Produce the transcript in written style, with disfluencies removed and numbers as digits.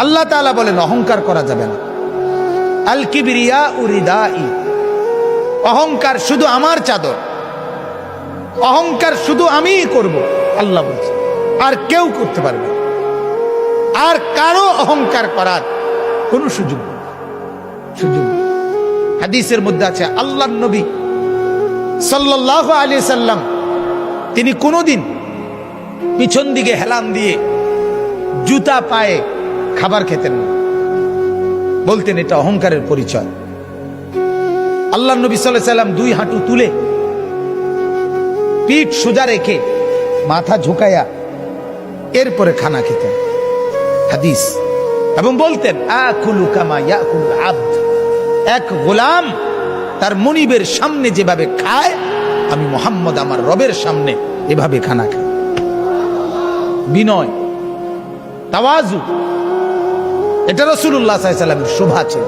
আল্লাহ তাআলা বলেন অহংকার করা যাবে না। আল কিবরিয়া উরিদাই, অহংকার শুধু আমার চাদর, অহংকার শুধু আমিই করব, আল্লাহ বলছে, আর কেউ করতে পারবে না। আর কারো অহংকার করার কোনো সুযোগ নেই, সুযোগ নেই। হাদিসের মধ্যে আছে আল্লাহর নবী সাল্লাল্লাহু আলাইহি সাল্লাম তিনি কোনোদিন পিছন দিকে হেলান দিয়ে জুতা পায়ে খাবার খেতেন না, বলতেন এটা অহংকারের পরিচয়। আল্লাহর নবী সাল্লাল্লাহু আলাইহি সাল্লাম দুই হাঁটু তুলে পিঠ সোজা রেখে মাথা ঝুঁকায়া এরপরে খানা খেতেন, হাদিস। এবং বলতেন আকুলু কামা ইয়াকুলুল আবদ, এক গোলাম তার মনিবের সামনে যেভাবে খায়, আমি মুহাম্মদ আমার রবের সামনে এভাবে খানা খাই। বিনয়, তাওয়াজু, এটা রাসূলুল্লাহ সাল্লাল্লাহু আলাইহি ওয়াসাল্লামের শোভা ছিল।